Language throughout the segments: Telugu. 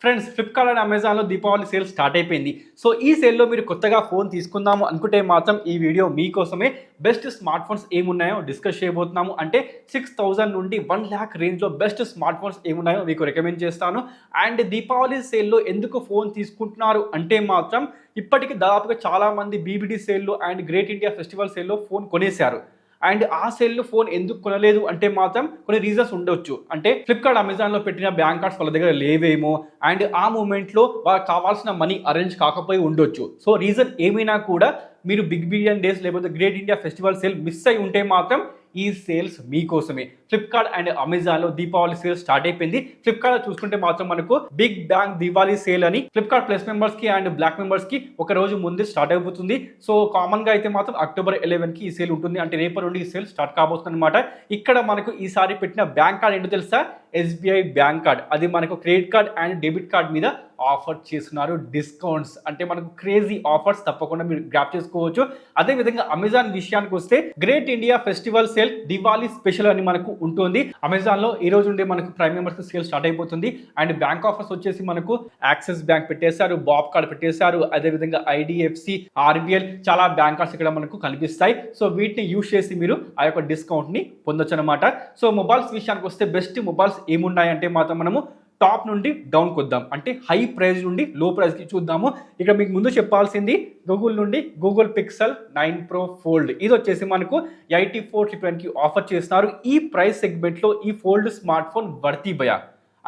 ఫ్రెండ్స్, ఫ్లిప్కార్ట్ అండ్ అమెజాన్లో దీపావళి సేల్ స్టార్ట్ అయిపోయింది. సో ఈ సేల్లో మీరు కొత్తగా ఫోన్ తీసుకుందాము అనుకుంటే మాత్రం ఈ వీడియో మీకోసమే. బెస్ట్ స్మార్ట్ ఫోన్స్ ఏమున్నాయో డిస్కస్ చేయబోతున్నాము. అంటే 6,000 నుండి 1,00,000 రేంజ్లో బెస్ట్ స్మార్ట్ ఫోన్స్ ఏమున్నాయో మీకు రికమెండ్ చేస్తాను. అండ్ దీపావళి సేల్లో ఎందుకు ఫోన్ తీసుకుంటున్నారు అంటే మాత్రం ఇప్పటికి దాదాపుగా చాలామంది బీబీడీ సేల్లో అండ్ గ్రేట్ ఇండియా ఫెస్టివల్ సేల్లో ఫోన్ కొనేశారు. అండ్ ఆ సేల్లో ఫోన్ ఎందుకు కొనలేదు అంటే మాత్రం కొన్ని రీజన్స్ ఉండొచ్చు. అంటే ఫ్లిప్కార్ట్ అమెజాన్లో పెట్టిన బ్యాంక్ కార్డ్స్ వాళ్ళ దగ్గర లేవేమో, అండ్ ఆ మూమెంట్లో వాళ్ళకి కావాల్సిన మనీ అరేంజ్ కాకపోయి ఉండొచ్చు. సో రీజన్ ఏమైనా కూడా మీరు బిగ్ బిలియన్ డేస్ లేకపోతే great India festival sale miss అయి ఉంటే మాత్రం ఈ సేల్స్ మీకోసమే. ఫ్లిప్కార్ట్ అండ్ అమెజాన్లో దీపావళి సేల్ స్టార్ట్ అయిపోయింది. ఫ్లిప్కార్ట్లో చూసుకుంటే మాత్రం మనకు బిగ్ బ్యాంగ్ దివాళీ సేల్ అని ఫ్లిప్కార్ట్ ప్లస్ మెంబర్స్కి అండ్ బ్లాక్ మెంబర్స్కి ఒక రోజు ముందే స్టార్ట్ అయిపోతుంది. సో కామన్గా అయితే మాత్రం అక్టోబర్ 11కి ఈ సేల్ ఉంటుంది. అంటే రేపటి నుండి ఈ సేల్ స్టార్ట్ కాబోతుంది అనమాట. ఇక్కడ మనకు ఈసారి పెట్టిన బ్యాంక్ కార్డ్ ఏంటో తెలుసా? SBI bank card. అది మనకు credit card and debit card మీద ఆఫర్ చేస్తున్నారు డిస్కౌంట్స్. అంటే మనకు క్రేజీ ఆఫర్స్ తప్పకుండా మీరు గ్రాప్ చేసుకోవచ్చు. అదేవిధంగా అమెజాన్ విషయానికి వస్తే great India festival sale Diwali special అని మనకు ఉంటుంది. అమెజాన్లో ఈ రోజు నుండి మనకు ప్రైమ్ మెంబర్స్ సేల్ స్టార్ట్ అయిపోతుంది. అండ్ బ్యాంక్ ఆఫర్స్ వచ్చేసి మనకు యాక్సిస్ బ్యాంక్ పెట్టేశారు, బాబ్ కార్డ్ పెట్టేశారు, అదేవిధంగా ఐడిఎఫ్సి, ఆర్బిఎల్, చాలా బ్యాంక్ కార్డ్స్ ఇక్కడ మనకు కనిపిస్తాయి. సో వీటిని యూజ్ చేసి మీరు ఆ యొక్క డిస్కౌంట్ ని పొందొచ్చు అనమాట. సో మొబైల్స్ విషయానికి వస్తే బెస్ట్ మొబైల్స్ ఏమున్నాయంటే మాత్రం మనము టాప్ నుండి డౌన్కి వద్దాం. అంటే హై ప్రైస్ నుండి లో ప్రైస్కి చూద్దాము. ఇక్కడ మీకు ముందు చెప్పాల్సింది గూగుల్ నుండి గూగుల్ పిక్సెల్ 9 Pro ఫోల్డ్. ఇది వచ్చేసి మనకు 84,999కి ఆఫర్ చేస్తున్నారు. ఈ ప్రైస్ సెగ్మెంట్లో ఈ ఫోల్డ్ స్మార్ట్ ఫోన్ వర్తీ భయ.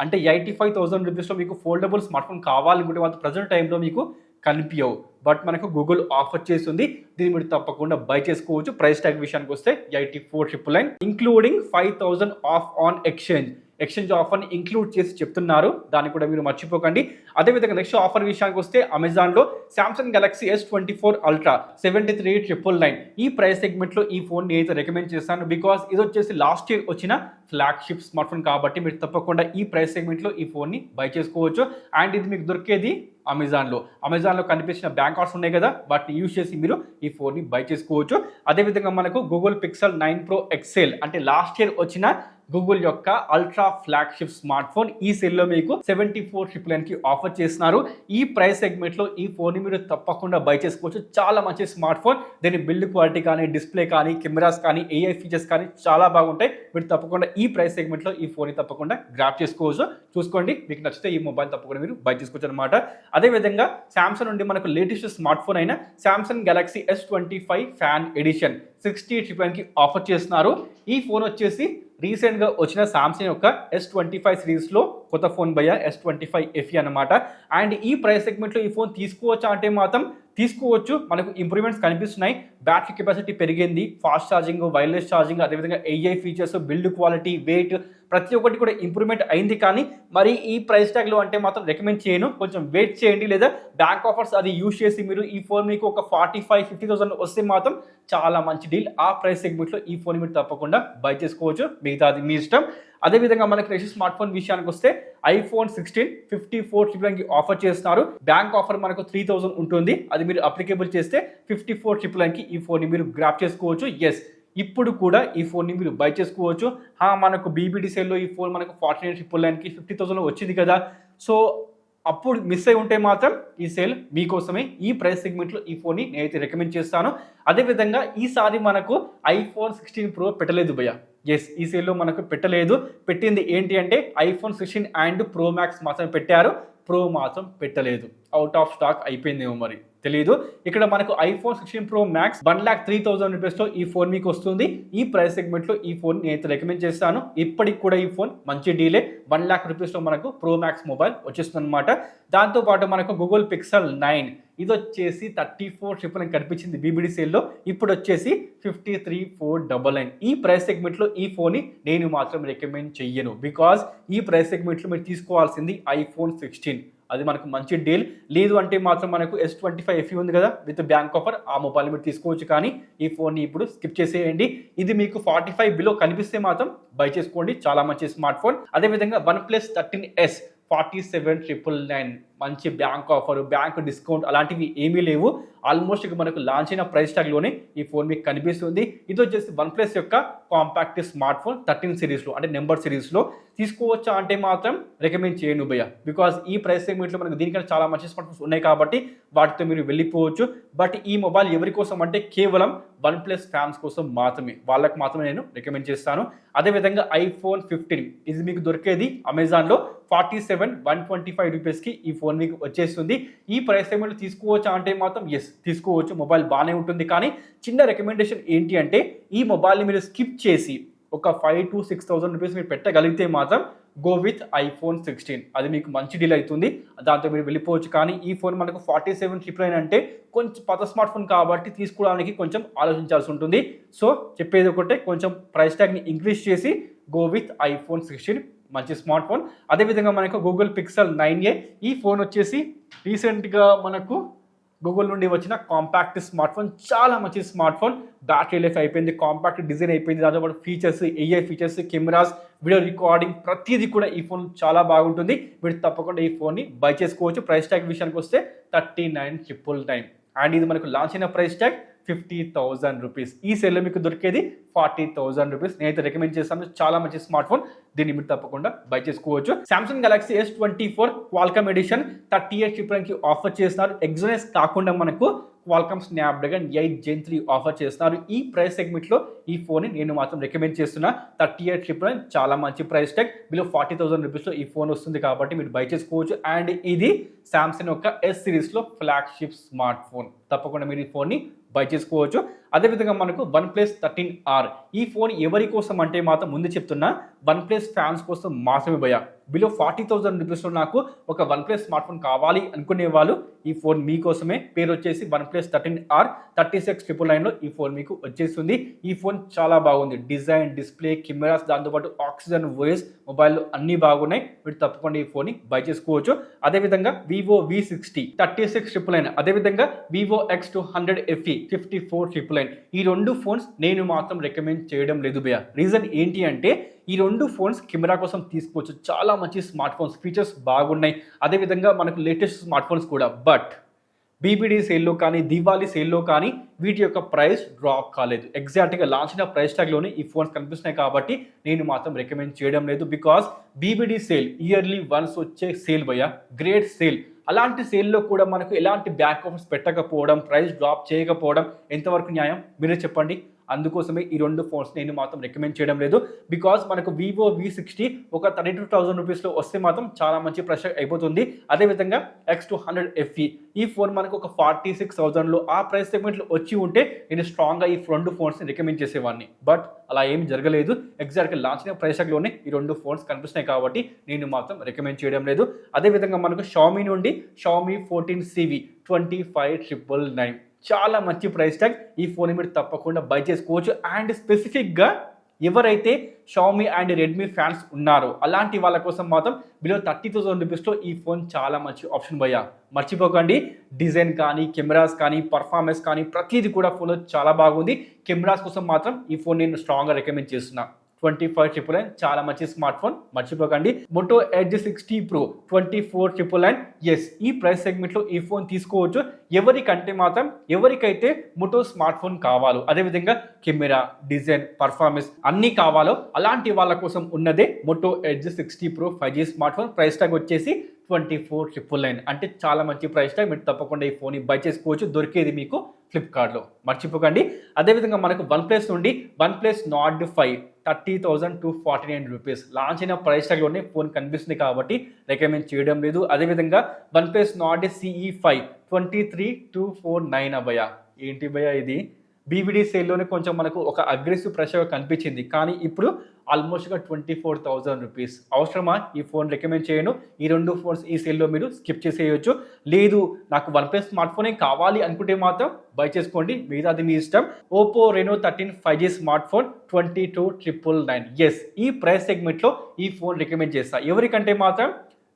అంటే 85,000 రూపీస్లో మీకు ఫోల్డబుల్ స్మార్ట్ ఫోన్ కావాలనుకుంటే మాత్రం ప్రజెంట్ టైంలో మీకు కనిపించవు. బట్ మనకు గూగుల్ ఆఫర్ చేస్తుంది. దీన్ని మీరు తప్పకుండా బై చేసుకోవచ్చు. ప్రైస్ ట్యాగ్ విషయానికి వస్తే 84,999 ఇంక్లూడింగ్ 5,000 ఆఫ్ ఆన్ ఎక్స్చేంజ్ ఆఫర్ని ఇంక్లూడ్ చేసి చెప్తున్నారు. దాన్ని కూడా మీరు మర్చిపోకండి. అదేవిధంగా నెక్స్ట్ ఆఫర్ విషయానికి వస్తే అమెజాన్లో శాంసంగ్ గెలాక్సీ S24 Ultra 73,999. ఈ ప్రైస్ సెగ్మెంట్లో ఈ ఫోన్ నేనైతే రికమెండ్ చేస్తాను. బికాస్ ఇది వచ్చేసి లాస్ట్ ఇయర్ వచ్చిన ఫ్లాగ్షిప్ స్మార్ట్ ఫోన్ కాబట్టి మీరు తప్పకుండా ఈ ప్రైస్ సెగ్మెంట్లో ఈ ఫోన్ని బై చేసుకోవచ్చు. అండ్ ఇది మీకు దొరికేది అమెజాన్లో కనిపించిన బ్యాంక్ కార్డ్స్ ఉన్నాయి కదా, వాటిని యూజ్ చేసి మీరు ఈ ఫోన్ని బై చేసుకోవచ్చు. అదేవిధంగా మనకు గూగుల్ పిక్సెల్ 9 Pro XL అంటే లాస్ట్ ఇయర్ వచ్చిన గూగుల్ యొక్క అల్ట్రా ఫ్లాగ్షిప్ స్మార్ట్ ఫోన్ ఈ సెల్లో మీకు 74,999కి ఆఫర్ చేస్తున్నారు. ఈ ప్రైస్ సెగ్మెంట్లో ఈ ఫోన్ని మీరు తప్పకుండా బై చేసుకోవచ్చు. చాలా మంచి స్మార్ట్ ఫోన్. దీని బిల్డ్ క్వాలిటీ కానీ, డిస్ప్లే కానీ, కెమెరాస్ కానీ, ఏఐ ఫీచర్స్ కానీ చాలా బాగుంటాయి. మీరు తప్పకుండా ఈ ప్రైస్ సెగ్మెంట్లో ఈ ఫోన్ని తప్పకుండా గ్రాప్ చేసుకోవచ్చు. చూసుకోండి, మీకు నచ్చితే ఈ మొబైల్ తప్పకుండా మీరు బై చేసుకోవచ్చు అనమాట. అదేవిధంగా శాంసంగ్ నుండి మనకు లేటెస్ట్ స్మార్ట్ ఫోన్ అయిన Samsung Galaxy S25 fan edition 60,999కి ఆఫర్ చేస్తున్నారు. ఈ ఫోన్ వచ్చేసి రీసెంట్గా వచ్చిన సామ్సంగ్ యొక్క S25 సిరీస్లో కొత్త ఫోన్ భయ S25 FE అనమాట. అండ్ ఈ ప్రైస్ సెగ్మెంట్లో ఈ ఫోన్ తీసుకోవచ్చా అంటే మాత్రం తీసుకోవచ్చు. మనకు ఇంప్రూవ్మెంట్స్ కనిపిస్తున్నాయి. బ్యాటరీ కెపాసిటీ పెరిగింది, ఫాస్ట్ ఛార్జింగ్, వైర్లెస్ ఛార్జింగ్, అదేవిధంగా AI features, build quality, weight ప్రతి ఒక్కటి కూడా ఇంప్రూవ్మెంట్ అయింది. కానీ మరి ఈ ప్రైస్ ట్యాగ్లో అంటే మాత్రం రికమెండ్ చేయను. కొంచెం వెయిట్ చేయండి, లేదా బ్యాంక్ ఆఫర్స్ అది యూజ్ చేసి మీరు ఈ ఫోన్ మీకు ఒక 45,000-50,000 వస్తే మాత్రం చాలా మంచి డీల్. ఆ ప్రైస్ సెగ్మెంట్లో ఈ ఫోన్ మీరు తప్పకుండా బై చేసుకోవచ్చు. మిగతాది మీ ఇష్టం. అదేవిధంగా మనకి నెక్స్ట్ స్మార్ట్ ఫోన్ విషయానికి వస్తే iPhone 16 54,999కి ఆఫర్ చేస్తున్నారు. బ్యాంక్ ఆఫర్ మనకు 3,000 ఉంటుంది. అది మీరు అప్లికేబుల్ చేస్తే 54,999కి ఈ ఫోన్ని మీరు గ్రాప్ చేసుకోవచ్చు. ఎస్, ఇప్పుడు కూడా ఈ ఫోన్ని మీరు బై చేసుకోవచ్చు. మనకు బీబీడీ సేల్లో ఈ ఫోన్ మనకు 49,999కి 50,000 వచ్చింది కదా. సో అప్పుడు మిస్ అయి ఉంటే మాత్రం ఈ సేల్ మీకోసమే. ఈ ప్రైస్ సెగ్మెంట్లో ఈ ఫోన్ని నేనైతే రికమెండ్ చేస్తాను. అదేవిధంగా ఈసారి మనకు iPhone 16 Pro పెట్టలేదు భయ్య. ఎస్, ఈ సేల్లో మనకు పెట్టలేదు. పెట్టింది ఏంటి అంటే iPhone 16 అండ్ Pro Max మాత్రం పెట్టారు. ప్రో మాత్రం పెట్టలేదు. అవుట్ ఆఫ్ స్టాక్ అయిపోయిందేమో మరి తెలీదు. ఇక్కడ మనకు iPhone 16 Pro Max 1,03,000 రూపీస్లో ఈ ఫోన్ మీకు వస్తుంది. ఈ ప్రైస్ సెగ్మెంట్లో ఈ ఫోన్ నేనైతే రికమెండ్ చేస్తాను. ఇప్పటికి కూడా ఈ ఫోన్ మంచి డీలే. 1,00,000 రూపీస్లో మనకు Pro Max మొబైల్ వచ్చేస్తుంది అనమాట. దాంతోపాటు మనకు గూగుల్ పిక్సెల్ 9 ఇది వచ్చేసి 34,999 కనిపించింది బీబీడీ సేల్లో. ఇప్పుడు వచ్చేసి 53,499. ఈ ప్రైస్ సెగ్మెంట్లో ఈ ఫోన్ని నేను మాత్రం రికమెండ్ చెయ్యను. బికాజ్ ఈ ప్రైస్ సెగ్మెంట్లో మీరు తీసుకోవాల్సింది iPhone 16. అది మనకు మంచి డీల్. లేదు అంటే మాత్రం మనకు S25 FE ఉంది కదా విత్ బ్యాంక్ ఆఫర్, ఆ మొబైల్ మీరు తీసుకోవచ్చు. కానీ ఈ ఫోన్ని ఇప్పుడు స్కిప్ చేసేయండి. ఇది మీకు 45 బిలో కనిపిస్తే మాత్రం బై చేసుకోండి. చాలా మంచి స్మార్ట్ ఫోన్. అదేవిధంగా OnePlus 13S 47,999 మంచి బ్యాంక్ ఆఫర్, బ్యాంక్ డిస్కౌంట్ అలాంటివి ఏమీ లేవు. ఆల్మోస్ట్ ఇక మనకు లాంచ్ అయిన ప్రైస్ ట్యాగ్లోనే ఈ ఫోన్ మీకు కనిపిస్తుంది. ఇది వచ్చేసి వన్ప్లస్ యొక్క కాంపాక్ట్ స్మార్ట్ ఫోన్ 13 సిరీస్లో అంటే నెంబర్ సిరీస్లో తీసుకోవచ్చా అంటే మాత్రం రికమెండ్ చేయను భయ్య. బికాజ్ ఈ ప్రైస్ సెగ్మెంట్లో మనకు దీనికన్నా చాలా మంచి స్మార్ట్ ఫోన్స్ ఉన్నాయి కాబట్టి వాటితో మీరు వెళ్ళిపోవచ్చు. బట్ ఈ మొబైల్ ఎవరి కోసం అంటే కేవలం వన్ప్లస్ ఫ్యాన్స్ కోసం మాత్రమే, వాళ్ళకి మాత్రమే నేను రికమెండ్ చేస్తాను. అదేవిధంగా ఐఫోన్ 15 ఇది మీకు దొరికేది అమెజాన్లో 47,125 రూపీస్కి ఈ ఫోన్ మీకు వచ్చేస్తుంది. ఈ ప్రైస్ సెగ్మెంట్లో తీసుకోవచ్చా అంటే మాత్రం ఎస్ తీసుకోవచ్చు, మొబైల్ బాగానే ఉంటుంది. కానీ చిన్న రికమెండేషన్ ఏంటి అంటే ఈ మొబైల్ని మీరు స్కిప్ చేసి ఒక 5,000 to 6,000 రూపీస్ మీరు పెట్టగలిగితే మాత్రం గో విత్ ఐఫోన్ 16, అది మీకు మంచి డీల్ అవుతుంది, దాంతో మీరు వెళ్ళిపోవచ్చు. కానీ ఈ ఫోన్ మనకు 47,999 అంటే కొంచెం పాత స్మార్ట్ ఫోన్ కాబట్టి తీసుకోవడానికి కొంచెం ఆలోచించాల్సి ఉంటుంది. సో చెప్పేది ఒకటే, కొంచెం ప్రైస్ ట్యాగ్ని ఇంక్రీజ్ చేసి గో విత్ ఐఫోన్ 16 మంచి స్మార్ట్ ఫోన్. అదేవిధంగా మనకు గూగుల్ పిక్సెల్ 9a ఈ ఫోన్ వచ్చేసి రీసెంట్గా మనకు గూగుల్ నుండి వచ్చిన కాంపాక్ట్ స్మార్ట్ ఫోన్, చాలా మంచి స్మార్ట్ ఫోన్. బ్యాటరీ లైఫ్ అయిపోయింది, కాంపాక్ట్ డిజైన్ అయిపోయింది, దాంతోపాటు features, AI features, cameras, video recording ప్రతిదీ కూడా ఈ ఫోన్ చాలా బాగుంటుంది. మీరు తప్పకుండా ఈ ఫోన్ని బై చేసుకోవచ్చు. ప్రైస్ ట్యాగ్ విషయానికి వస్తే 39,999 అండ్ ఇది మనకు లాంచ్ అయిన ప్రైస్ ట్యాగ్ 50,000 రూపీస్. ఈ సెల్లో మీకు దొరికేది 40,000 రూపీస్. నేనైతే రికమెండ్ చేస్తాను, చాలా మంచి స్మార్ట్ ఫోన్, దీన్ని మీరు తప్పకుండా బై చేసుకోవచ్చు. Samsung Galaxy S24 Qualcomm edition 38 ట్రిపుల్కి ఆఫర్ చేస్తున్నారు. ఎగ్జోనెస్ కాకుండా మనకు క్వాల్కమ్ స్నాప్డ్రాగన్ 8 Gen 3 ఆఫర్ చేస్తున్నారు. ఈ ప్రైస్ సెగ్మెంట్లో ఈ ఫోన్ని నేను మాత్రం రికమెండ్ చేస్తున్నా. 38 ట్రిపుల్ చాలా మంచి ప్రైస్ ట్యాగ్, బిలో 40,000 రూపీస్లో ఈ ఫోన్ వస్తుంది కాబట్టి మీరు బై చేసుకోవచ్చు. అండ్ ఇది సామ్సంగ్ యొక్క S సిరీస్లో ఫ్లాగ్షిప్ స్మార్ట్ ఫోన్, తప్పకుండా మీరు ఈ ఫోన్ని బై చేసుకోవచ్చు. అదేవిధంగా మనకు వన్ప్లస్ 13R ఈ ఫోన్ ఎవరి కోసం అంటే మాత్రం ముందు చెప్తున్నా వన్ప్లస్ ఫ్యాన్స్ కోసం మాత్రమే భయ. బిలో 40,000 రూపీస్లో నాకు ఒక వన్ప్లస్ స్మార్ట్ ఫోన్ కావాలి అనుకునే వాళ్ళు ఈ ఫోన్ మీకోసమే. పేరు వచ్చేసి వన్ప్లస్ 13R 36,999లో ఈ ఫోన్ మీకు వచ్చేస్తుంది. ఈ ఫోన్ చాలా బాగుంది, డిజైన్, డిస్ప్లే, కెమెరాస్, దాంతోపాటు ఆక్సిజన్ వాయిస్, మొబైల్లో అన్నీ బాగున్నాయి. మీరు తప్పకుండా ఈ ఫోన్ని బై చేసుకోవచ్చు. అదేవిధంగా వివో V60 36,999, అదేవిధంగా వివో X200 FE 54,999. ఈ రెండు ఫోన్స్ నేను మాత్రం రికమెండ్ చేయడం లేదు భయ్య. రీజన్ ఏంటి అంటే ఈ రెండు ఫోన్స్ కెమెరా కోసం తీసుకోవచ్చు, చాలా మంచి స్మార్ట్ ఫోన్స్, ఫీచర్స్ బాగున్నాయి. అదేవిధంగా మనకు లేటెస్ట్ స్మార్ట్ ఫోన్స్ కూడా. బట్ బీబీడీ సేల్లో కానీ దివాళీ సేల్లో కానీ వీటి యొక్క ప్రైస్ డ్రాప్ కాలేదు. ఎగ్జాక్ట్గా లాంచ్ అయిన ప్రైస్ ట్యాగ్లోనే ఈ ఫోన్స్ కనిపిస్తున్నాయి కాబట్టి నేను మాత్రం రికమెండ్ చేయడం లేదు. Because BBD sale yearly once వచ్చే సేల్ భయ్య, గ్రేట్ సేల్. అలాంటి సేల్లో కూడా మనకు ఎలాంటి బ్యాక్ ఆఫర్స్ పెట్టకపోవడం, ప్రైస్ డ్రాప్ చేయకపోవడం ఎంతవరకు న్యాయం మీరే చెప్పండి. అందుకోసమే ఈ రెండు ఫోన్స్ నేను మాత్రం రికమెండ్ చేయడం లేదు. బికాస్ మనకు వివో V60 ఒక 32,000 రూపీస్లో వస్తే మాత్రం చాలా మంచి ప్రైస్ అయిపోతుంది. అదేవిధంగా X200 FE ఈ ఫోన్ మనకు ఒక 46,000లో ఆ ప్రైస్ సెగ్మెంట్లో వచ్చి ఉంటే నేను స్ట్రాంగ్గా ఈ రెండు ఫోన్స్ని రికమెండ్ చేసేవాడిని. బట్ అలా ఏమి జరగలేదు. ఎగ్జాక్ట్గా లాంచ్ అయిన ప్రైస్ ట్యాగ్లోనే ఈ రెండు ఫోన్స్ కనిపిస్తున్నాయి కాబట్టి నేను మాత్రం రికమెండ్ చేయడం లేదు. అదేవిధంగా మనకు షామీ నుండి షామీ 14CV 25,999 చాలా మంచి ప్రైస్ ట్యాగ్. ఈ ఫోన్ మీరు తప్పకుండా బై చేసుకోవచ్చు. అండ్ స్పెసిఫిక్గా ఎవరైతే షామీ అండ్ రెడ్మీ ఫ్యాన్స్ ఉన్నారో అలాంటి వాళ్ళ కోసం మాత్రం బిలో 30,000 రూపీస్లో ఈ ఫోన్ చాలా మంచి ఆప్షన్ భయ్యా. మర్చిపోకండి, డిజైన్ కానీ, కెమెరాస్ కానీ, పర్ఫార్మెన్స్ కానీ ప్రతిదీ కూడా ఫోన్లో చాలా బాగుంది. కెమెరాస్ కోసం మాత్రం ఈ ఫోన్ నేను స్ట్రాంగ్గా రికమెండ్ చేస్తున్నా. 25,999 చాలా మంచి స్మార్ట్ ఫోన్, మర్చిపోకండి. Moto Edge 60 Pro 24,999. ఎస్, ఈ ప్రైస్ సెగ్మెంట్లో ఈ ఫోన్ తీసుకోవచ్చు. ఎవరికంటే మాత్రం ఎవరికైతే మోటో స్మార్ట్ ఫోన్ కావాలో, అదేవిధంగా కెమెరా, డిజైన్, పర్ఫార్మెన్స్ అన్నీ కావాలో అలాంటి వాళ్ళ కోసం ఉన్నదే Moto Edge 60 Pro 5G smart phone. Price tag వచ్చేసి 24,999 అంటే చాలా మంచి ప్రైస్ ట్యాగ్. మీరు తప్పకుండా ఈ ఫోన్ బై చేసుకోవచ్చు. దొరికేది మీకు ఫ్లిప్కార్ట్లో, మర్చిపోకండి. అదేవిధంగా మనకు వన్ప్లస్ నుండి వన్ప్లస్ నార్డ్ 5 30,249 రూపీస్ లాంచ్ అయిన ప్రైస్ ట్యాగ్లోనే ఫోన్ కనిపిస్తుంది కాబట్టి రికమెండ్ చేయడం లేదు. అదేవిధంగా వన్ప్లస్ నార్డ్ CE5 23,249 అభయ. ఏంటి భయ ఇది? బీబీడీ సేల్లోనే కొంచెం మనకు ఒక అగ్రెసివ్ ప్రెషర్ కనిపించింది, కానీ ఇప్పుడు ఆల్మోస్ట్గా 24,000 రూపీస్. అవసరమా? ఈ ఫోన్ రికమెండ్ చేయను. ఈ రెండు ఫోన్స్ ఈ సేల్లో మీరు స్కిప్ చేసేయచ్చు. లేదు నాకు వన్ప్లస్ స్మార్ట్ ఫోనే కావాలి అనుకుంటే మాత్రం బై చేసుకోండి, మిగతాది మీ ఇష్టం. Oppo Reno 13 5G smart phone 22,999. Yes, ఈ ప్రైస్ సెగ్మెంట్లో ఈ ఫోన్ రికమెండ్ చేస్తా. ఎవరికంటే మాత్రం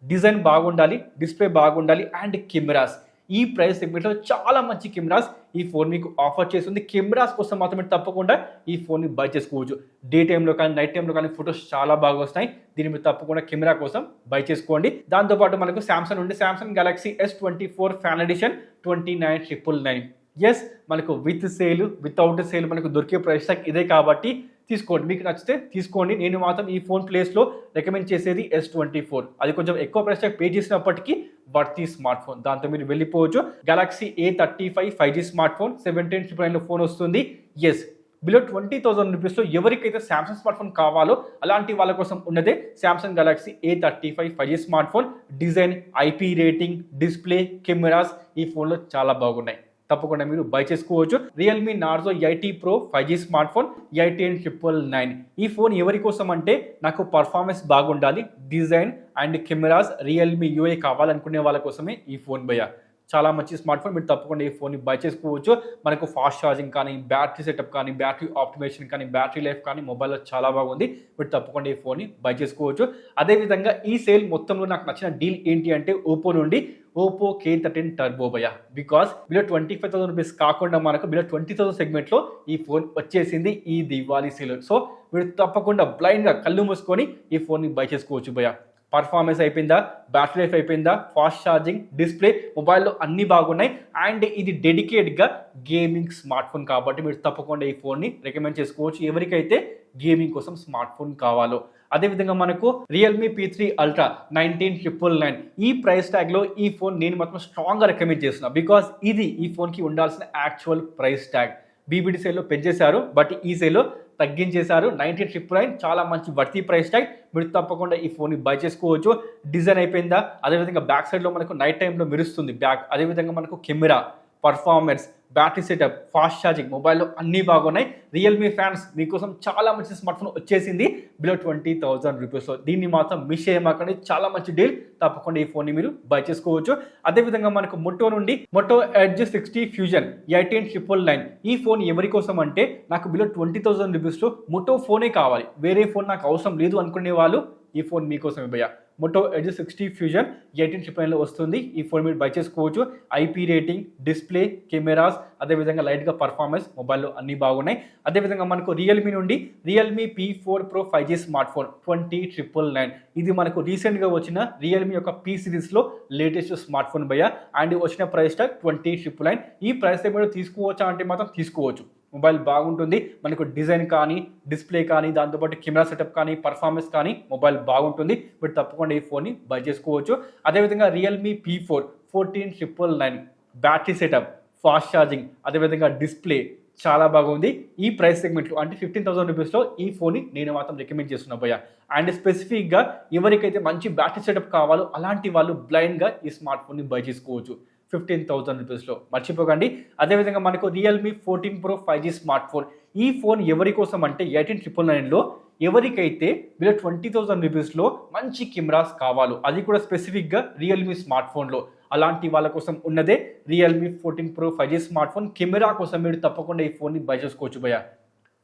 డిజైన్ బాగుండాలి, డిస్ప్లే బాగుండాలి అండ్ కెమెరాస్. ఈ ప్రైస్ సెగ్మెంట్లో చాలా మంచి కెమెరాస్ ఈ ఫోన్ మీకు ఆఫర్ చేస్తుంది. కెమెరాస్ కోసం మాత్రమే తప్పకుండా ఈ ఫోన్ని బై చేసుకోవచ్చు. డే టైంలో కానీ నైట్ టైంలో కానీ ఫొటోస్ చాలా బాగా వస్తాయి. దీన్ని మీరు తప్పకుండా కెమెరా కోసం బై చేసుకోండి. దాంతోపాటు మనకు సామ్సంగ్ నుండి Samsung Galaxy S24 fan edition 29,999. Yes, మనకు విత్ సేల్ వితౌట్ సేల్ మనకు దొరికే ప్రైస్ టాగ్ ఇదే కాబట్టి తీసుకోండి. మీకు నచ్చితే తీసుకోండి. నేను మాత్రం ఈ ఫోన్ ప్లేస్లో రికమెండ్ చేసేది S24. అది కొంచెం ఎక్కువ ప్రైస్ టాగ్ పే చేసినప్పటికీ వర్తీ స్మార్ట్ ఫోన్. దాంతో మీరు వెళ్ళిపోవచ్చు. Galaxy A35 5G smart phone 17,999లో ఫోన్ వస్తుంది. ఎస్, బిలో 20,000 రూపీస్లో ఎవరికైతే సామ్సంగ్ స్మార్ట్ ఫోన్ కావాలో అలాంటి వాళ్ళ కోసం ఉన్నదే Samsung Galaxy A35 5G smart phone. Design, IP rating, display, cameras ఈ ఫోన్లో చాలా బాగున్నాయి. తప్పకుండా మీరు బై చేసుకోవచ్చు. Realme Narzo 80 Pro 5G smart phone 18,999. ఈ ఫోన్ ఎవరి కోసం అంటే నాకు పర్ఫార్మెన్స్ బాగుండాలి, design and cameras Realme UI కావాలనుకునే వాళ్ళ కోసమే ఈ ఫోన్ భయ్యా. చాలా మంచి స్మార్ట్ ఫోన్. మీరు తప్పకుండా ఈ ఫోన్ని బై చేసుకోవచ్చు. మనకు ఫాస్ట్ ఛార్జింగ్ కానీ, బ్యాటరీ సెటప్ కానీ, బ్యాటరీ ఆప్టిమైజేషన్ కానీ, బ్యాటరీ లైఫ్ కానీ మొబైల్లో చాలా బాగుంది. మీరు తప్పకుండా ఈ ఫోన్ని బై చేసుకోవచ్చు. అదేవిధంగా ఈ సేల్ మొత్తంలో నాకు నచ్చిన డీల్ ఏంటి అంటే ఓపో నుండి ఓపో K13 టర్బో భయ్యా. బికాస్ బిలో 25,000 రూపీస్ కాకుండా మనకు బిలో 20,000 సెగ్మెంట్లో ఈ ఫోన్ వచ్చేసింది ఈ దివాళీ సేల్. సో మీరు తప్పకుండా బ్లైండ్గా కళ్ళు మూసుకొని ఈ ఫోన్ని బై చేసుకోవచ్చు భయ్యా. పర్ఫార్మెన్స్ అయిపోయిందా, బ్యాటరీ లైఫ్ అయిపోయిందా, ఫాస్ట్ ఛార్జింగ్, డిస్ప్లే మొబైల్లో అన్నీ బాగున్నాయి. అండ్ ఇది డెడికేట్గా గేమింగ్ స్మార్ట్ ఫోన్ కాబట్టి మీరు తప్పకుండా ఈ ఫోన్ని రికమెండ్ చేసుకోవచ్చు ఎవరికైతే గేమింగ్ కోసం స్మార్ట్ ఫోన్ కావాలో. అదేవిధంగా మనకు రియల్మీ P3 Ultra 19,999. ఈ ప్రైస్ ట్యాగ్లో ఈ ఫోన్ నేను మాత్రం స్ట్రాంగ్గా రికమెండ్ చేస్తున్నాను. బికాస్ ఇది ఈ ఫోన్కి ఉండాల్సిన యాక్చువల్ ప్రైస్ ట్యాగ్. BBD సేల్లో పెంచేశారు, బట్ ఈ సేల్లో తగ్గించేశారు. 19,999 చాలా మంచి వర్తీ ప్రైస్ ట్యాగ్. మీరు తప్పకుండా ఈ ఫోన్ని బై చేసుకోవచ్చు. డిజైన్ అయిపోయిందా, అదేవిధంగా బ్యాక్ సైడ్లో మనకు నైట్ టైంలో మెరుస్తుంది బ్యాక్. అదేవిధంగా మనకు camera, performance, battery setup, fast charging మొబైల్లో అన్నీ బాగున్నాయి. రియల్మీ ఫ్యాన్స్ మీకోసం చాలా మంచి స్మార్ట్ ఫోన్ వచ్చేసింది బిలో 20,000 రూపీస్లో. దీన్ని మాత్రం మిస్ చేయమాకండి. చాలా మంచి డీల్. తప్పకుండా ఈ ఫోన్ని మీరు బై చేసుకోవచ్చు. అదేవిధంగా మనకు మొటో నుండి మొటో ఎడ్జ్ 60 ఫ్యూజన్ 18,999. ఈ ఫోన్ ఎవరి కోసం అంటే నాకు బిలో 20,000 రూపీస్లో మొటో ఫోనే కావాలి, వేరే ఫోన్ నాకు అవసరం లేదు అనుకునే వాళ్ళు ఈ ఫోన్ మీకోసమే భయ్యా. మొటో ఎడ్జ్ 60 ఫ్యూజన్ 18,999లో వస్తుంది. ఈ ఫోన్ మీరు బై చేసుకోవచ్చు. IP రేటింగ్, డిస్ప్లే, కెమెరాస్, అదేవిధంగా లైట్గా పర్ఫార్మెన్స్ మొబైల్లో అన్నీ బాగున్నాయి. అదేవిధంగా మనకు రియల్మీ నుండి Realme P4 Pro 5G smart phone 20,999. ఇది మనకు రీసెంట్గా వచ్చిన రియల్మీ యొక్క P సిరీస్లో లేటెస్ట్ స్మార్ట్ ఫోన్ భయ్యా. అండ్ వచ్చిన ప్రైస్ ట్యాగ్ 20,999. ఈ ప్రైస్ మీరు తీసుకోవచ్చా అంటే మాత్రం తీసుకోవచ్చు. మొబైల్ బాగుంటుంది. మనకు డిజైన్ కానీ, డిస్ప్లే కానీ, దాంతోపాటు కెమెరా సెటప్ కానీ, పర్ఫార్మెన్స్ కానీ మొబైల్ బాగుంటుంది. మీరు తప్పకుండా ఈ ఫోన్ని బై చేసుకోవచ్చు. అదేవిధంగా Realme P4 14,999. Battery setup, fast charging, అదేవిధంగా డిస్ప్లే చాలా బాగుంది. ఈ ప్రైస్ సెగ్మెంట్లో అంటే 15,000 రూపీస్లో ఈ ఫోన్ని నేను మాత్రం రికమెండ్ చేస్తున్నా భయ్యా. అండ్ స్పెసిఫిక్గా ఎవరికైతే మంచి బ్యాటరీ సెటప్ కావాలో అలాంటి వాళ్ళు బ్లైండ్గా ఈ స్మార్ట్ ఫోన్ని బై చేసుకోవచ్చు 15,000 రూపీస్లో. మర్చిపోకండి. అదేవిధంగా మనకు Realme 14 Pro 5G smart phone. ఈ ఫోన్ ఎవరి కోసం అంటే 18,999లో ఎవరికైతే బిలో 20,000 రూపీస్లో మంచి కెమెరాస్ కావాలో, అది కూడా స్పెసిఫిక్గా రియల్మీ స్మార్ట్ ఫోన్లో, అలాంటి వాళ్ళ కోసం ఉన్నదే Realme 14 Pro 5G smart phone. Camera కోసం మీరు తప్పకుండా ఈ ఫోన్ని బై చేసుకోవచ్చు భయ్యా.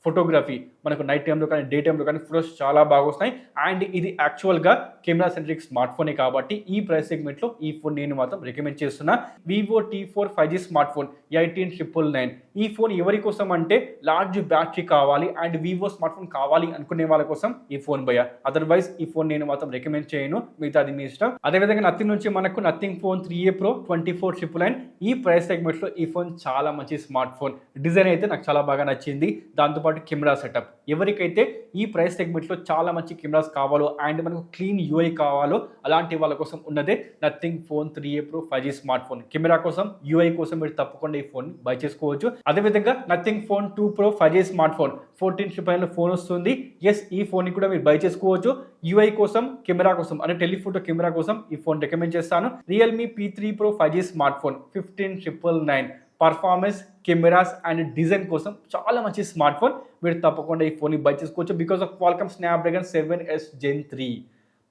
ఫోటోగ్రఫీ మనకు నైట్ టైంలో కానీ, డే టైంలో కానీ ఫొటోస్ చాలా బాగా వస్తాయి. అండ్ ఇది యాక్చువల్గా కెమెరా సెంట్రిక్ స్మార్ట్ ఫోనే కాబట్టి ఈ ప్రైస్ సెగ్మెంట్లో ఈ ఫోన్ నేను మాత్రం రికమెండ్ చేస్తున్నా. Vivo T4 5G smart phone 18,999. ఈ ఫోన్ ఎవరి కోసం అంటే లార్జ్ బ్యాటరీ కావాలి అండ్ వివో స్మార్ట్ ఫోన్ కావాలి అనుకునే వాళ్ళ కోసం ఈ ఫోన్ భయ్యా. అదర్వైజ్ ఈ ఫోన్ నేను మాత్రం రికమెండ్ చేయను, మిగతా అది మీ ఇష్టం. అదేవిధంగా నథింగ్ నుంచి మనకు నథింగ్ ఫోన్ 3A Pro 24,999. ఈ ప్రైస్ సెగ్మెంట్లో ఈ ఫోన్ చాలా మంచి స్మార్ట్ ఫోన్. డిజైన్ అయితే నాకు చాలా బాగా నచ్చింది. దాంతోపాటు కెమెరా సెటప్ ఎవరికైతే ఈ ప్రైస్ సెగ్మెంట్లో చాలా మంచి కెమెరాస్ కావాలో అండ్ మనకు క్లీన్ UI కావాలో అలాంటి వాళ్ళ కోసం ఉన్నదే nothing phone 3A Pro 5G smart phone. Camera కోసం, UI కోసం మీరు తప్పకుండా ఈ ఫోన్ బై చేసుకోవచ్చు. అదేవిధంగా nothing phone 2 Pro 5G smart phone 14,999లో ఫోన్ వస్తుంది. ఎస్, ఈ ఫోన్ కూడా మీరు బై చేసుకోవచ్చు. UI కోసం, కెమెరా కోసం అంటే టెలిఫోటో కెమెరా కోసం ఈ ఫోన్ రికమెండ్ చేస్తాను. Realme P3 Pro 5G smart phone 15,999. Performance, cameras and design కోసం చాలా మంచి స్మార్ట్ ఫోన్. మీరు తప్పకుండా ఈ ఫోన్ని బై చేసుకోవచ్చు because of Qualcomm Snapdragon 7S Gen 3.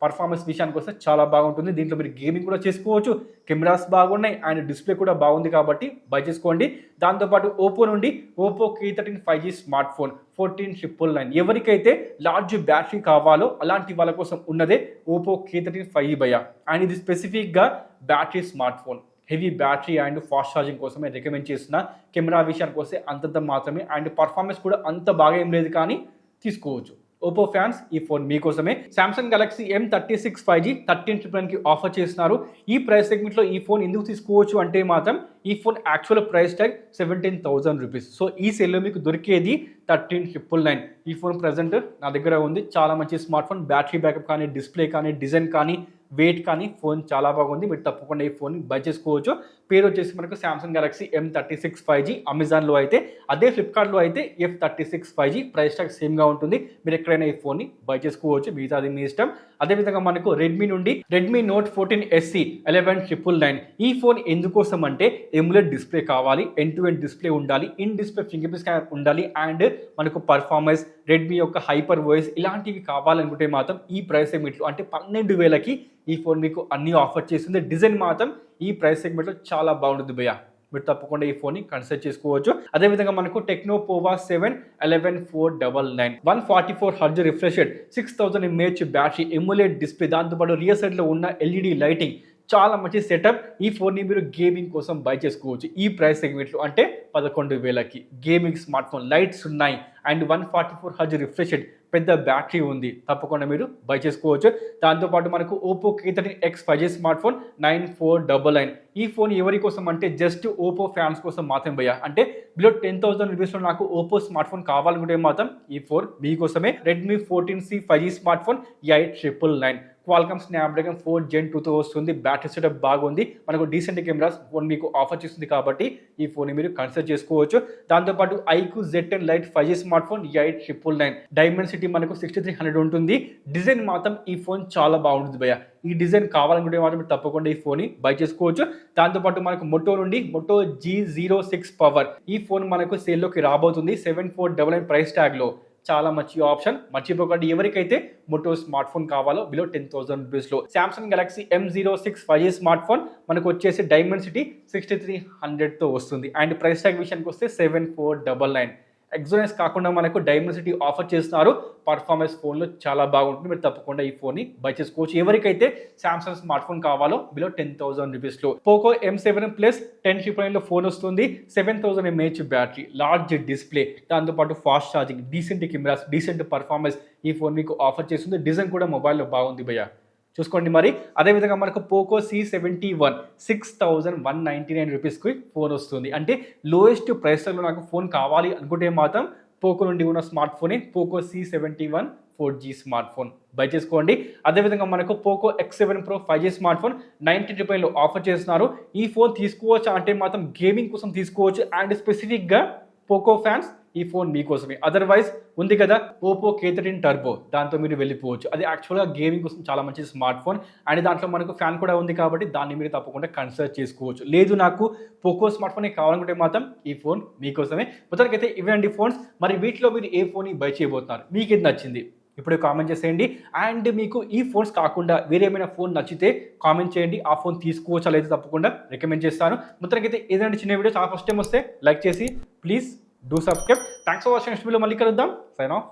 Performance విషయానికి వస్తే చాలా బాగుంటుంది. దీంట్లో మీరు గేమింగ్ కూడా చేసుకోవచ్చు. కెమెరాస్ బాగున్నాయి అండ్ డిస్ప్లే కూడా బాగుంది కాబట్టి బై చేసుకోండి. దాంతోపాటు ఓపో నుండి Oppo K13 5G smart phone 14,999. ఎవరికైతే లార్జ్ బ్యాటరీ కావాలో అలాంటి వాళ్ళ కోసం ఉన్నదే ఓపో K13 5G భయ్యా. అండ్ ఇది స్పెసిఫిక్గా battery smart phone. Heavy battery and fast charging కోసమే రికమెండ్ చేస్తున్నా. కెమెరా విషయానికి వస్తే అంతంత మాత్రమే, అండ్ పర్ఫార్మెన్స్ కూడా అంత బాగా ఏం లేదు, కానీ తీసుకోవచ్చు. ఓపో ఫ్యాన్స్, ఈ ఫోన్ మీకోసమే. సామ్సంగ్ గెలాక్సీ M36 5G 13,999కి ఆఫర్ చేస్తున్నారు. ఈ ప్రైస్ సెగ్మెంట్లో ఈ ఫోన్ ఎందుకు తీసుకోవచ్చు అంటే మాత్రం ఈ phone actual price tag 17,000 rupees. So ఈ సేల్లో మీకు దొరికేది 13,999. ఈ ఫోన్ ప్రజెంట్ నా దగ్గర ఉంది. చాలా మంచి స్మార్ట్ ఫోన్. బ్యాటరీ బ్యాకప్ కానీ, డిస్ప్లే కానీ, డిజైన్ కానీ, వెయిట్ కానీ ఫోన్ చాలా బాగుంది. మీరు తప్పకుండా ఈ ఫోన్ బై చేసుకోవచ్చు. పేరు వచ్చేసి మనకు సామ్సంగ్ గెలాక్సీ M36 5G. అమెజాన్లో అయితే, అదే ఫ్లిప్కార్ట్లో అయితే F36 5G. ప్రైస్ ట్యాగ్ సేమ్గా ఉంటుంది. మీరు ఎక్కడైనా ఈ ఫోన్ని బై చేసుకోవచ్చు, మిగతాది మీ ఇష్టం. అదేవిధంగా మనకు రెడ్మీ నుండి రెడ్మీ నోట్ 14 SE 11,999. ఈ ఫోన్ ఎందుకోసం అంటే ఎమ్యులేట్ డిస్ప్లే కావాలి, ఎండ్ టు ఎండ్ డిస్ప్లే ఉండాలి, in display finger print scanner ఉండాలి, అండ్ మనకు పర్ఫార్మెన్స్, రెడ్మీ యొక్క హైపర్ వాయిస్ ఇలాంటివి కావాలనుకుంటే మాత్రం ఈ ప్రైస్ సెగ్మెంట్లో అంటే 12,000కి ఈ ఫోన్ మీకు అన్ని ఆఫర్ చేస్తుంది. డిజైన్ మాత్రం ఈ ప్రైస్ సెగ్మెంట్లో చాలా బాగుంటుంది భయ్యా. మీరు తప్పకుండా ఈ ఫోన్ని కన్సిడర్ చేసుకోవచ్చు. అదేవిధంగా మనకు టెక్నో పోవా 7 11499 144Hz రిఫ్రెషెడ్ 6000 mAh battery, emulate display, దాంతోపాటు రియర్ సైడ్లో ఉన్న LED లైటింగ్, చాలా మంచి సెటప్. ఈ ఫోన్ని మీరు గేమింగ్ కోసం బై చేసుకోవచ్చు ఈ ప్రైస్ సెగ్మెంట్లో అంటే 11,000కి. గేమింగ్ స్మార్ట్ ఫోన్, లైట్స్ ఉన్నాయి, అండ్ 144Hz రిఫ్రెషెడ్, పెద్ద బ్యాటరీ ఉంది. తప్పకుండా మీరు బై చేసుకోవచ్చు. దాంతోపాటు మనకు Oppo K13X 5G smart phone 9499. ఈ ఫోన్ ఎవరి కోసం అంటే జస్ట్ ఓపో ఫ్యాన్స్ కోసం మాత్రం భయ్యా. అంటే బిలో 10,000 రూపీస్లో నాకు ఓపో స్మార్ట్ ఫోన్ కావాలనుకుంటే మాత్రం ఈ ఫోన్ మీకోసమే. Redmi 14C 5G smart phone 8,999. Qualcomm Snapdragon 4 Gen 2తో వస్తుంది. బ్యాటరీ సెటప్ బాగుంది. మనకు డీసెంట్ కెమెరాస్ ఫోన్ మీకు ఆఫర్ చేస్తుంది కాబట్టి ఈ ఫోన్ మీరు కన్సిడర్ చేసుకోవచ్చు. దాంతోపాటు iQOO Z10 Lite 5G smart phone 8,999. Dimensity మనకు 6300 ఉంటుంది. డిజైన్ మాత్రం ఈ ఫోన్ చాలా బాగుంటుంది భయ్యా. ఈ డిజైన్ కావాలనుకుంటే మాత్రం తప్పకుండా ఈ ఫోన్ బై చేసుకోవచ్చు. దాంతోపాటు మనకు మొటో నుండి మొటో G06 పవర్, ఈ ఫోన్ మనకు సేల్లోకి రాబోతుంది 7499 ప్రైస్ ట్యాగ్లో. చాలా మంచి ఆప్షన్. మర్చిపోకండి, ఎవరికైతే మొటో స్మార్ట్ ఫోన్ కావాలో బిలో 10,000 రూపీస్లో. Samsung Galaxy M06 5G smart phone మనకు వచ్చేసి డైమెన్సిటీ 6300తో వస్తుంది. అండ్ ప్రైస్ ట్యాగ్ విషయానికి వస్తే 7499. ఎక్సోనెస్ కాకుండా మనకు డైమెన్సిటీ ఆఫర్ చేస్తున్నారు. పర్ఫార్మెన్స్ ఫోన్లో చాలా బాగుంటుంది. మీరు తప్పకుండా ఈ ఫోన్ని బై చేసుకోవచ్చు ఎవరికైతే సామ్సంగ్ స్మార్ట్ ఫోన్ కావాలో బిలో 10,000 రూపీస్లో. పోకో M7 Plus 10,999లో ఫోన్ వస్తుంది. 7000 mAh బ్యాటరీ, లార్జ్ డిస్ప్లే, దాంతోపాటు fast charging, decent cameras, decent performance ఈ ఫోన్ మీకు ఆఫర్ చేస్తుంది. డిజైన్ కూడా మొబైల్లో బాగుంది భయ్యా, చూసుకోండి మరి. అదేవిధంగా మనకు పోకో C71 6199 రూపీస్కి ఫోన్ వస్తుంది. అంటే లోయెస్ట్ ప్రైస్లో నాకు ఫోన్ కావాలి అనుకుంటే మాత్రం పోకో నుండి ఉన్న స్మార్ట్ ఫోనే Poco C71 4G smart phone by చేసుకోండి. అదేవిధంగా మనకు Poco X7 Pro 5G smart phone 90 రూపాయలు ఆఫర్ చేస్తున్నారు. ఈ ఫోన్ తీసుకోవచ్చు అంటే మాత్రం గేమింగ్ కోసం తీసుకోవచ్చు. అండ్ స్పెసిఫిక్గా పోకో ఫ్యాన్స్ ఈ ఫోన్ మీకోసమే. అదర్వైజ్ ఉంది కదా ఓపో K13 టర్బో, దాంతో మీరు వెళ్ళిపోవచ్చు. అది యాక్చువల్గా గేమింగ్ కోసం చాలా మంచి స్మార్ట్ ఫోన్, అండ్ దాంట్లో మనకు ఫ్యాన్ కూడా ఉంది కాబట్టి దాన్ని మీరు తప్పకుండా కన్సిడర్ చేసుకోవచ్చు. లేదు నాకు పోకో స్మార్ట్ ఫోన్ కావాలనుకుంటే మాత్రం ఈ ఫోన్ మీకోసమే. మొత్తానికైతే ఇవేంటి ఫోన్స్. మరి వీటిలో మీరు ఏ ఫోన్ బై చేయబోతున్నారు, మీకు ఏది నచ్చింది ఇప్పుడే కామెంట్ చేసేయండి. అండ్ మీకు ఈ ఫోన్స్ కాకుండా వేరే ఏమైనా ఫోన్ నచ్చితే కామెంట్ చేయండి. ఆ ఫోన్ తీసుకోవచ్చా లేదా తప్పకుండా రికమెండ్ చేస్తాను. మొత్తానికైతే ఏదైనా చిన్న వీడియో చాలా ఫస్ట్ టైం వస్తే లైక్ చేసి please do subscribe. Thanks for watching. Next video మళ్ళీ కలుద్దాం. Sign of.